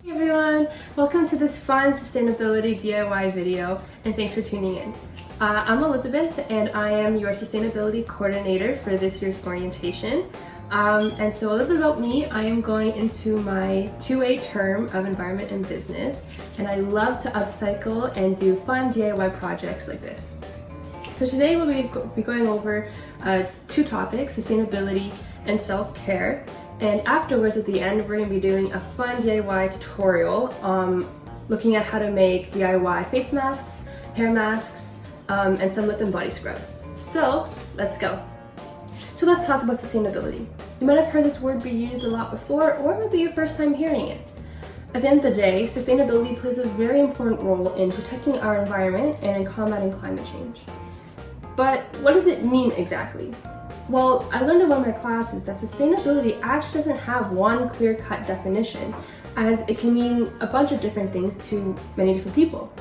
Hey everyone, welcome to this fun sustainability DIY video and thanks for tuning in. I'm Elizabeth and I am your sustainability coordinator for this year's orientation. And so a little bit about me, I am going into my 2A term of environment and business, and I love to upcycle and do fun DIY projects like this. So today we'll be going over two topics, sustainability and self-care. And afterwards, at the end, we're going to be doing a fun DIY tutorial looking at how to make DIY face masks, hair masks, and some lip and body scrubs. So let's go. So let's talk about sustainability. You might have heard this word be used a lot before, or it might be your first time hearing it. At the end of the day, sustainability plays a very important role in protecting our environment and in combating climate change. But what does it mean exactly? Well, I learned in one of my classes that sustainability actually doesn't have one clear-cut definition, as it can mean a bunch of different things to many different people.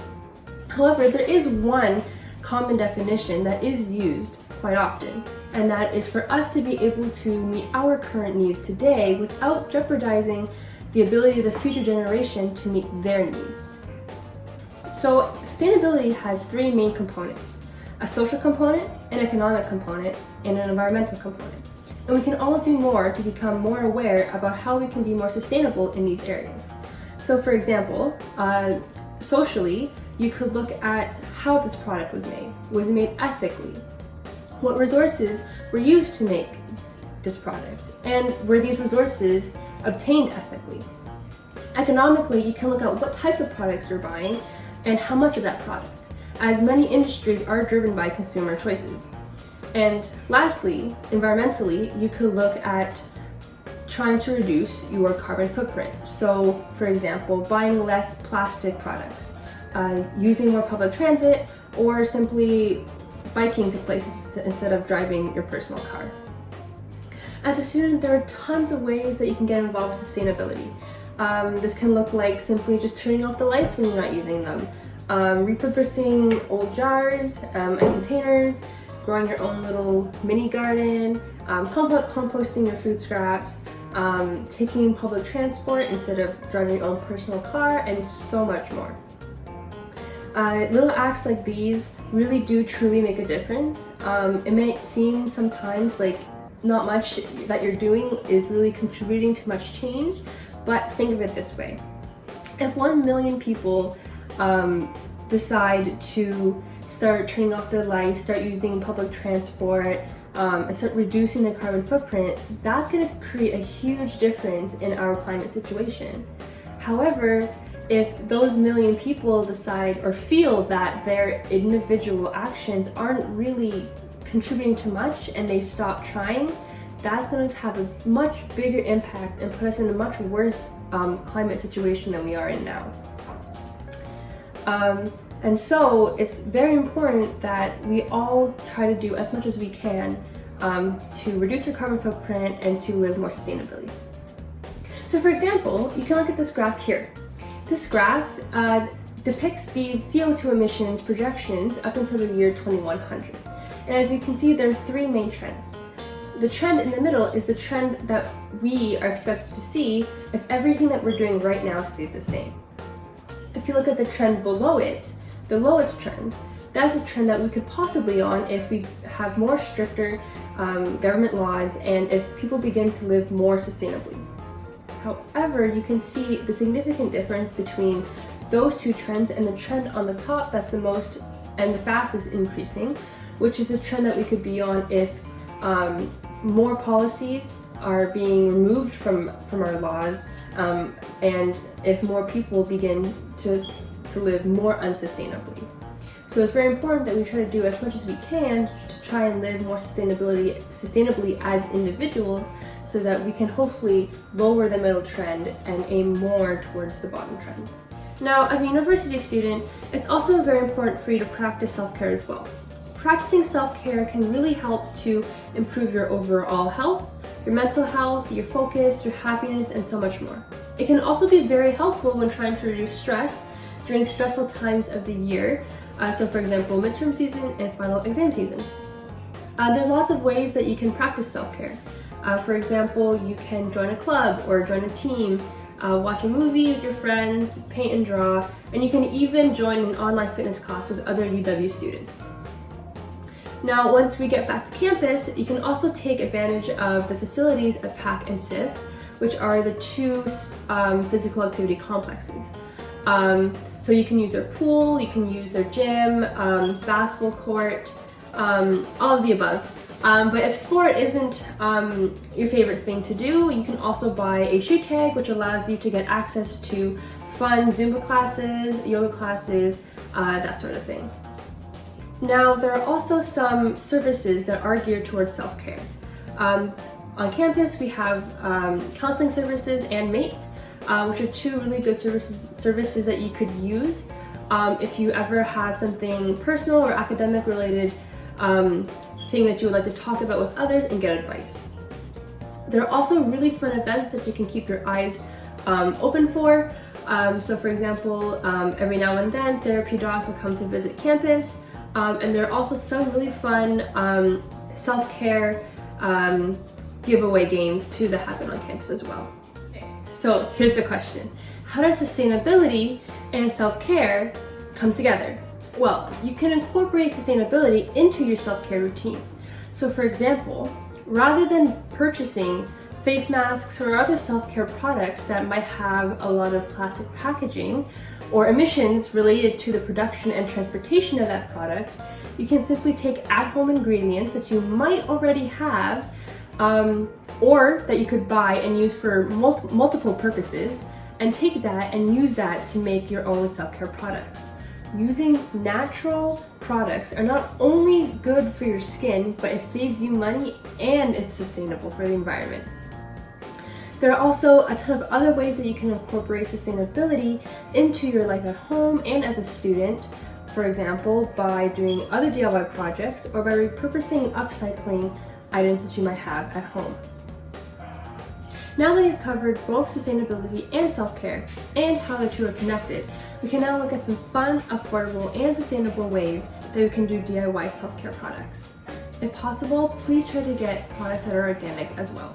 However, there is one common definition that is used quite often, and that is for us to be able to meet our current needs today without jeopardizing the ability of the future generation to meet their needs. So sustainability has three main components: a social component, an economic component, and an environmental component. And we can all do more to become more aware about how we can be more sustainable in these areas. So for example, socially, you could look at how this product was made. Was it made ethically? What resources were used to make this product? And were these resources obtained ethically? Economically, you can look at what types of products you're buying and how much of that product, as many industries are driven by consumer choices. And lastly, environmentally, you could look at trying to reduce your carbon footprint. So, for example, buying less plastic products, using more public transit, or simply biking to places instead of driving your personal car. As a student, there are tons of ways that you can get involved with sustainability. This can look like simply just turning off the lights when you're not using them, repurposing old jars and containers, growing your own little mini garden, composting your food scraps, taking public transport instead of driving your own personal car, and so much more. Little acts like these really do truly make a difference. It may seem sometimes like not much that you're doing is really contributing to much change, but think of it this way. If 1 million people decide to start turning off their lights, start using public transport, and start reducing their carbon footprint, that's going to create a huge difference in our climate situation. However, if those million people decide or feel that their individual actions aren't really contributing to much and they stop trying, that's going to have a much bigger impact and put us in a much worse climate situation than we are in now. And so it's very important that we all try to do as much as we can to reduce our carbon footprint and to live more sustainably. So for example, you can look at this graph here. This graph depicts the CO2 emissions projections up until the year 2100. And as you can see, there are three main trends. The trend in the middle is the trend that we are expected to see if everything that we're doing right now stays the same. If you look at the trend below it, the lowest trend, that's a trend that we could possibly on if we have more stricter government laws and if people begin to live more sustainably. However, you can see the significant difference between those two trends and the trend on the top that's the most and the fastest increasing, which is a trend that we could be on if more policies are being removed from our laws, and if more people begin to live more unsustainably. So it's very important that we try to do as much as we can to try and live more sustainably as individuals, so that we can hopefully lower the middle trend and aim more towards the bottom trend. Now, as a university student, it's also very important for you to practice self-care as well. Practicing self-care can really help to improve your overall health, your mental health, your focus, your happiness, and so much more. It can also be very helpful when trying to reduce stress during stressful times of the year, so for example, midterm season and final exam season. There's lots of ways that you can practice self-care. For example, you can join a club or join a team watch a movie with your friends, paint and draw, and you can even join an online fitness class with other UW students. Now, once we get back to campus, you can also take advantage of the facilities at PAC and SIF, which are the two physical activity complexes. So you can use their pool, you can use their gym, basketball court, all of the above. But if sport isn't your favorite thing to do, you can also buy a shoe tag, which allows you to get access to fun Zumba classes, yoga classes, that sort of thing. Now, there are also some services that are geared towards self-care. On campus, we have counseling services and mates, which are two really good services that you could use if you ever have something personal or academic related thing that you would like to talk about with others and get advice. There are also really fun events that you can keep your eyes open for. So for example, every now and then therapy dogs will come to visit campus, and there are also some really fun self-care giveaway games too that happen on campus as well. So here's the question: how does sustainability and self-care come together? Well, you can incorporate sustainability into your self-care routine. So for example, rather than purchasing face masks or other self-care products that might have a lot of plastic packaging or emissions related to the production and transportation of that product, you can simply take at-home ingredients that you might already have or that you could buy and use for multiple purposes, and take that and use that to make your own self-care products. Using natural products are not only good for your skin, but it saves you money and it's sustainable for the environment. There are also a ton of other ways that you can incorporate sustainability into your life at home and as a student. For example, by doing other DIY projects or by repurposing and upcycling items that you might have at home. Now that you've covered both sustainability and self-care and how the two are connected, we can now look at some fun, affordable, and sustainable ways that we can do DIY self-care products. If possible, please try to get products that are organic as well.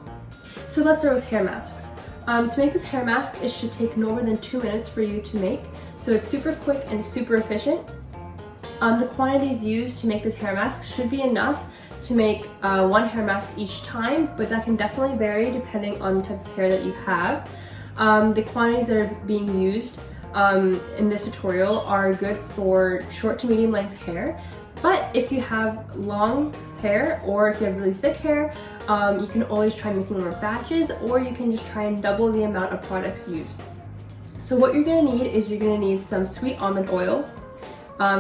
So let's start with hair masks. To make this hair mask, it should take no more than 2 minutes for you to make, so it's super quick and super efficient. The quantities used to make this hair mask should be enough to make one hair mask each time, but that can definitely vary depending on the type of hair that you have. The quantities that are being used in this tutorial are good for short to medium length hair, but if you have long hair or if you have really thick hair, you can always try making more batches, or you can just try and double the amount of products used. So what you're going to need is you're going to need some sweet almond oil.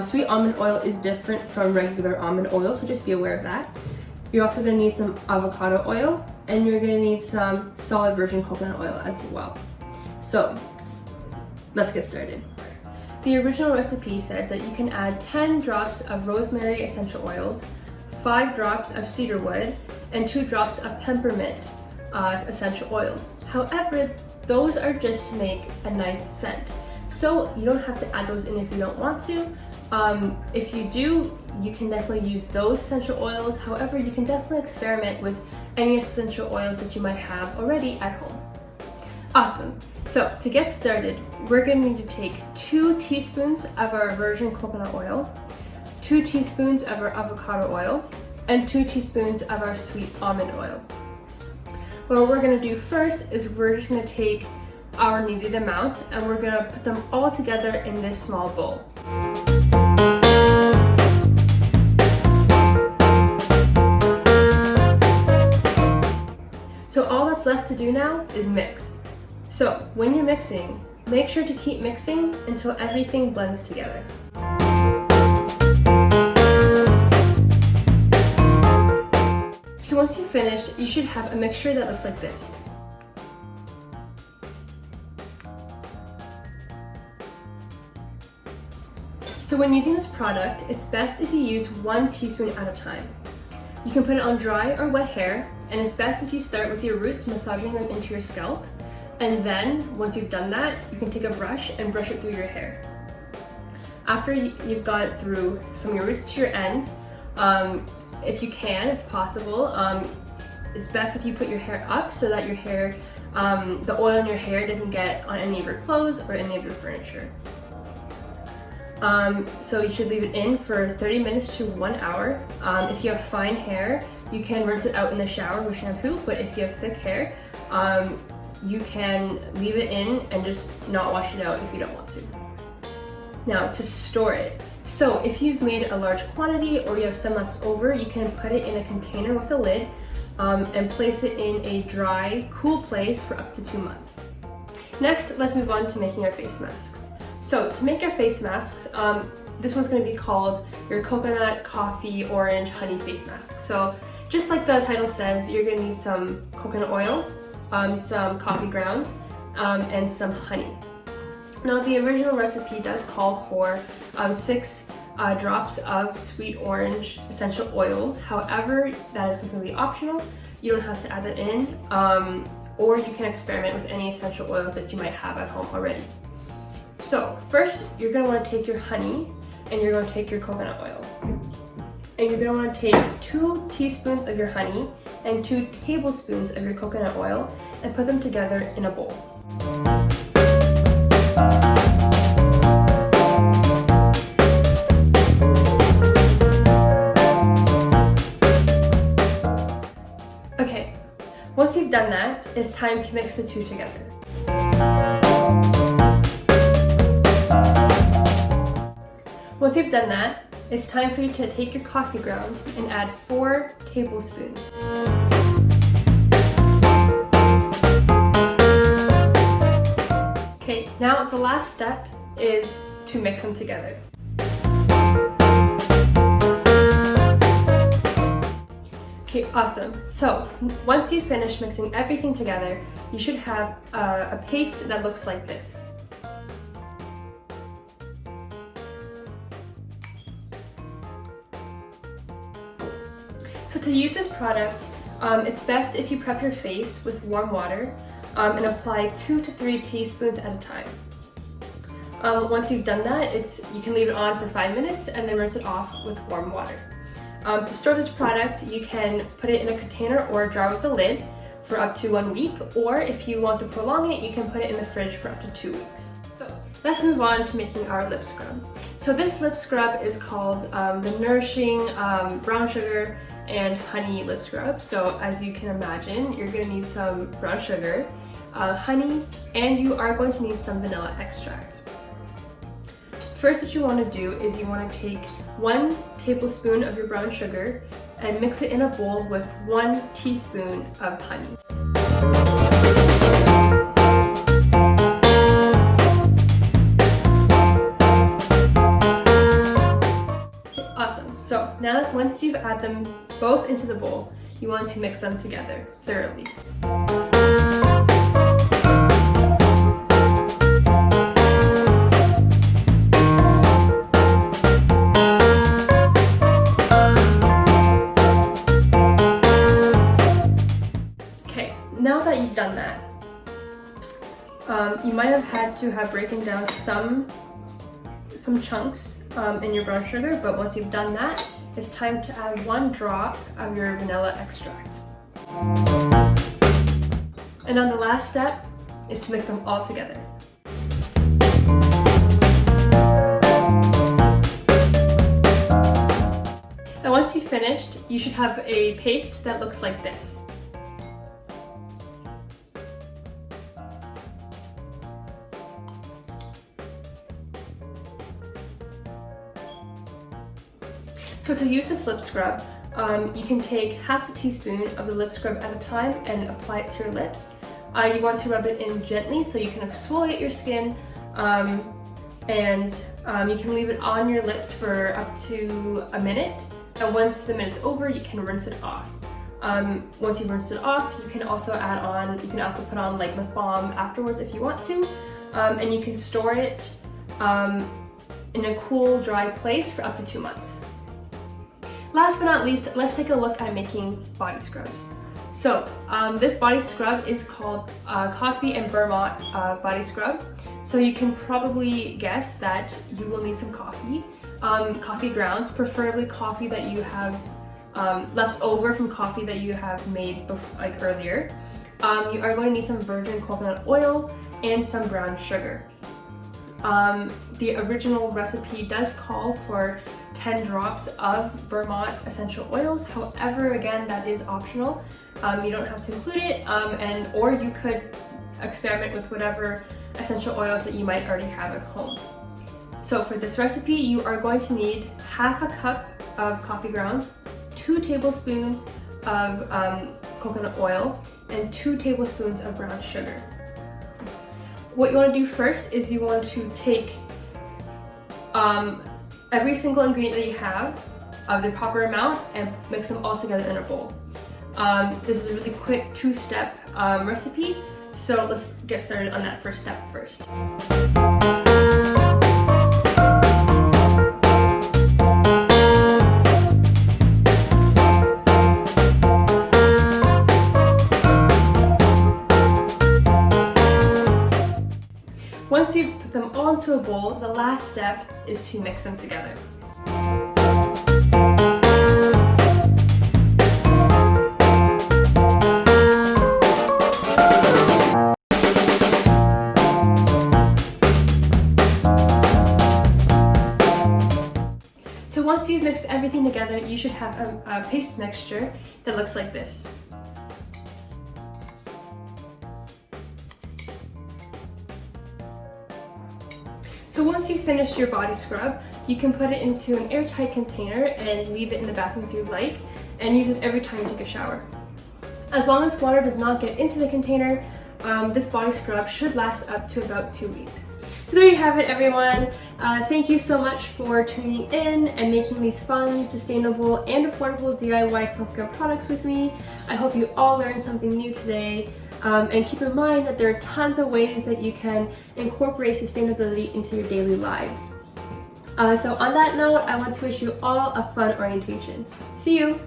Sweet almond oil is different from regular almond oil, so just be aware of that. You're also going to need some avocado oil, and you're going to need some solid virgin coconut oil as well. So let's get started. The original recipe says that you can add 10 drops of rosemary essential oils, 5 drops of cedarwood, and 2 drops of peppermint essential oils. However, those are just to make a nice scent. So you don't have to add those in if you don't want to. If you do, you can definitely use those essential oils. However, you can definitely experiment with any essential oils that you might have already at home. Awesome. So to get started, we're going to need to take 2 teaspoons of our virgin coconut oil, 2 teaspoons of our avocado oil, and 2 teaspoons of our sweet almond oil. What we're going to do first is we're just going to take our needed amounts and we're going to put them all together in this small bowl. So all that's left to do now is mix. So when you're mixing, make sure to keep mixing until everything blends together. So once you've finished, you should have a mixture that looks like this. So when using this product, it's best if you use 1 teaspoon at a time. You can put it on dry or wet hair, and it's best if you start with your roots massaging them into your scalp, and then once you've done that, you can take a brush and brush it through your hair. After you've got it through from your roots to your ends, if you can, if possible, it's best if you put your hair up so that your hair the oil in your hair doesn't get on any of your clothes or any of your furniture. So you should leave it in for 30 minutes to 1 hour. If you have fine hair, you can rinse it out in the shower with shampoo, but if you have thick hair, you can leave it in and just not wash it out if you don't want to. Now, to store it. So if you've made a large quantity or you have some left over, you can put it in a container with a lid and place it in a dry, cool place for up to 2 months. Next, let's move on to making our face masks. So to make our face masks, this one's going to be called your coconut, coffee, orange, honey face mask. So just like the title says, you're going to need some coconut oil, some coffee grounds, and some honey. Now the original recipe does call for 6 drops of sweet orange essential oils. However, that is completely optional. You don't have to add that in, or you can experiment with any essential oils that you might have at home already. So first, you're going to want to take your honey and you're going to take your coconut oil. And you're going to want to take 2 teaspoons of your honey and 2 tablespoons of your coconut oil and put them together in a bowl. Okay, once you've done that, it's time to mix the two together. Once you've done that, it's time for you to take your coffee grounds and add 4 tablespoons. Okay, now the last step is to mix them together. Okay, awesome. So once you finish mixing everything together, you should have a paste that looks like this. So to use this product, it's best if you prep your face with warm water and apply 2 to 3 teaspoons at a time. Once you've done that, you can leave it on for 5 minutes and then rinse it off with warm water. To store this product, you can put it in a container or a jar with a lid for up to 1 week, or if you want to prolong it, you can put it in the fridge for up to 2 weeks. So let's move on to making our lip scrub. So this lip scrub is called the Nourishing Brown Sugar and Honey Lip Scrub. So as you can imagine, you're going to need some brown sugar, honey, and you are going to need some vanilla extract. First, what you want to do is you want to take 1 tablespoon of your brown sugar and mix it in a bowl with 1 teaspoon of honey. Awesome. So now that once you've added them both into the bowl, you want to mix them together thoroughly. Now that you've done that, you might have had to have broken down some chunks in your brown sugar, but once you've done that, it's time to add 1 drop of your vanilla extract. And then the last step is to mix them all together. And once you've finished, you should have a paste that looks like this. So to use this lip scrub, you can take half a teaspoon of the lip scrub at a time and apply it to your lips. You want to rub it in gently so you can exfoliate your skin, and you can leave it on your lips for up to a minute. And once the minute's over, you can rinse it off. Once you've rinsed it off, you can also put on like lip balm afterwards if you want to, and you can store it in a cool, dry place for up to 2 months. Last but not least, let's take a look at making body scrubs. So this body scrub is called Coffee and Bergamot Body Scrub. So you can probably guess that you will need some coffee, coffee grounds, preferably coffee that you have left over from coffee that you have made earlier. you are going to need some virgin coconut oil and some brown sugar. The original recipe does call for 10 drops of Vermont essential oils. However, again, that is optional. You don't have to include it, or you could experiment with whatever essential oils that you might already have at home. So for this recipe, you are going to need half a cup of coffee grounds, 2 tablespoons of coconut oil, and 2 tablespoons of brown sugar. What you want to do first is you want to take every single ingredient that you have of the proper amount and mix them all together in a bowl. This is a really quick 2-step recipe, so let's get started on that first step first. Once you've put them all into a bowl, the last step is to mix them together. So once you've mixed everything together, you should have a paste mixture that looks like this. So once you've finished your body scrub, you can put it into an airtight container and leave it in the bathroom if you'd like, and use it every time you take a shower. As long as water does not get into the container, this body scrub should last up to about 2 weeks. So there you have it, everyone. Thank you so much for tuning in and making these fun, sustainable, and affordable DIY self-care products with me. I hope you all learned something new today. And keep in mind that there are tons of ways that you can incorporate sustainability into your daily lives. So on that note, I want to wish you all a fun orientation. See you!